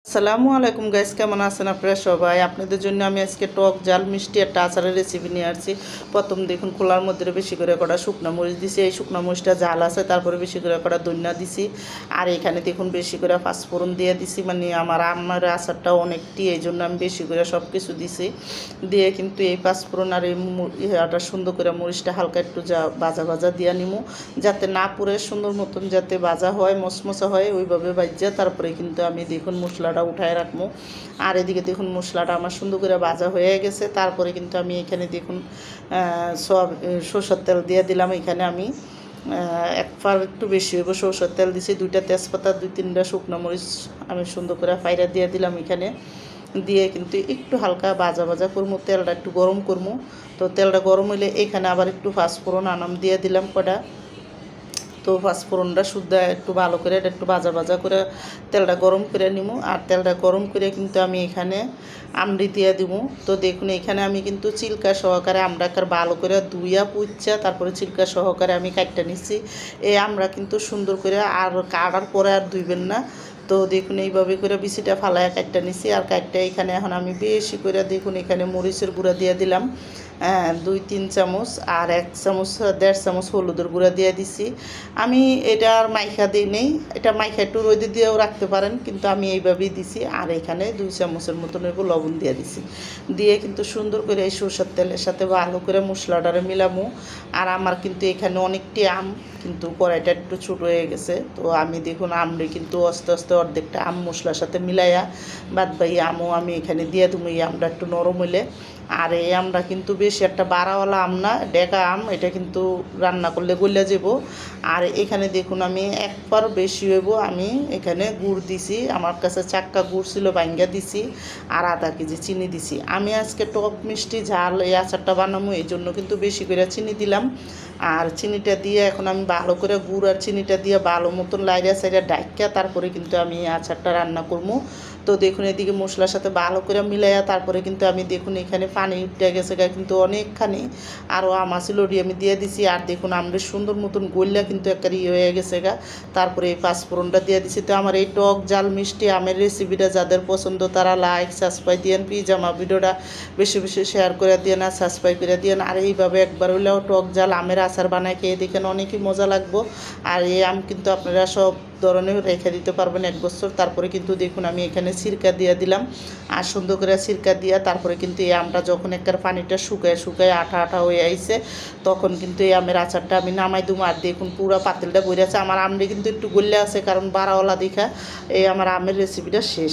আসসালামু আলাইকুম গাইস, কেমন আছেন আপনারা সবাই? আপনাদের জন্য আমি আজকে টক জাল মিষ্টি একটা আচারের রেসিপি নিয়ে আসছি। প্রথম দেখুন খোলার মধ্যে বেশি করে কটা শুকনো মরিচ দিছি, এই শুকনো মরিচটা জাল আছে, তারপরে বেশি করে কটা ধনিয়া দিছি, আর এখানে দেখুন বেশি করে পাঁচফোড়ন দিয়ে দিছি। মানে আমার আম্মার আচারটা অনেকটি, এই জন্য আমি বেশি করে সব কিছু দিছি। দিয়ে কিন্তু এই পাঁচফোড়ন আর এই ইটা সুন্দর করে মরিচটা হালকা একটু ভাজা ভাজা দিয়ে নিমু, যাতে না পুড়ে, সুন্দর মতন যাতে ভাজা হয়, মশমশা হয়, ওইভাবে ভাজা তারপরে কিন্তু আমি দেখুন মশলাটা উঠায় রাখবো। আর এদিকে দেখুন মশলাটা আমার সুন্দর করে ভাজা হয়ে গেছে। তারপরে কিন্তু আমি এখানে দেখুন সব সরষের তেল দিয়ে দিলাম। এখানে আমি এক ফার একটু বেশি হইব সরষের তেল দিছি, 2টা তেজপাতা, 2-3টা শুকনো মরিচ আমি সুন্দর করে ফাইরা দিয়ে দিলাম। এখানে দিয়ে কিন্তু একটু হালকা ভাজা ভাজা করবো, তেলটা একটু গরম করবো। তো তেলটা গরম হইলে এখানে আবার একটু পাঁচফোড়ন আনাম দিয়ে দিলাম কটা। তো পাঁচফোড়নটা শুদ্ধ একটু ভালো করে একটু ভাজা ভাজা করে তেলটা গরম করে নিব। আর তেলটা গরম করে কিন্তু আমি এখানে আমড়ি দিয়ে দিব। তো দেখুন এখানে আমি কিন্তু চিলকা সহকারে আমড়াকার ভালো করে ধুইয়া পুচ্ছা তারপরে চিলকা সহকারে আমি কাটটা নিচ্ছি। এই আমরা কিন্তু সুন্দর করে আর কাটার পরে আর ধুইবেন না। তো দেখুন এইভাবে করে বিচিটা ফালায় কাটটা নিছি। আর কাটটা এখানে এখন আমি বেশি করে দেখুন এখানে মরিচের গুঁড়া দিয়ে দিলাম 2-3 চামচ, আর 1 চামচ 1.5 চামচ হলুদের গুঁড়া দিয়ে দিছি। আমি এটা আর মাইখা দিই নেই, এটা মাইখা একটু রোদে দিয়েও রাখতে পারেন, কিন্তু আমি এইভাবেই দিছি। আর এখানে 2 চামচের মতন লবণ দিয়ে দিছি। দিয়ে কিন্তু সুন্দর করে এই সরষের তেলের সাথে ভালো করে মশলাটারে মিলামো। আর আমার কিন্তু এখানে অনেকটি আম, কিন্তু কড়াইটা একটু ছোটো হয়ে গেছে। তো আমি দেখুন আমরে কিন্তু আস্তে আস্তে অর্ধেকটা আম মশলার সাথে মিলাইয়া বাদ বাই আমও আমি এখানে দিয়ে দেবো, এই আমটা একটু নরম হইলে। আর এই আমটা কিন্তু বেশি একটা বাড়াওয়ালা আম না, ডেকা আম, এটা কিন্তু রান্না করলে গলে যাব। আর এখানে দেখুন আমি একবার বেশি হইব, আমি এখানে গুড় দিছি, আমার কাছে চাক্কা গুড় ছিল, ভাঙ্গা দিছি। আর আধা কেজি চিনি দিছি। আমি আজকে টক মিষ্টি ঝাল এই আচারটা বানাবো, এই জন্য কিন্তু বেশি করে চিনি দিলাম। আর চিনিটা দিয়ে এখন আমি ভালো করে গুড় আর চিনিটা দিয়ে ভালো মতন লাইড়া সাইড়া ডাইকা তারপরে কিন্তু আমি এই আচারটা রান্না করবো। তো দেখুন এদিকে মশলার সাথে ভালো করে মিলাইয়া তারপরে কিন্তু আমি দেখুন এখানে পানি উঠে গেছে কিন্তু অনেকখানি, আরও আম আছিল আমি দিয়ে দিছি। আর দেখুন আমরা সুন্দর মতন গইলা কিন্তু একটা হয়ে গেছে তারপরে এই পাঁচফোড়নটা দিয়ে দিছি। তো আমার এই টক জাল মিষ্টি আমের রেসিপিটা যাদের পছন্দ তারা লাইক সাবস্ক্রাইব দিয়েন, প্লিজ আমার ভিডিওটা বেশি বেশি শেয়ার করে দিয়েন আর সাবস্ক্রাইব করে দিয়েন। আর এইভাবে একবার হইলেও টক জাল আমের আচার বানায় খেয়ে দেখেন, অনেকই মজা লাগবো। আর এই আম কিন্তু আপনারা সব ধরনের রেখে দিতে পারবেন 1 বছর। তারপরে কিন্তু দেখুন আমি এখানে সিরকা দিয়ে দিলাম, আর সুন্দর করে সিরকা দিয়া তারপরে কিন্তু এই আমটা যখন একবার পানিটা শুকায় শুকায় আঠা আঠা হয়ে আইছে, তখন কিন্তু এই আমের আচারটা আমি নামাই দেবো। আর দেখুন পুরো পাতিলটা বইরে আছে, আমার আমটা কিন্তু একটু গলে আছে কারণ বাড়াওয়ালা দেখা। এই আমার আমের রেসিপিটা শেষ।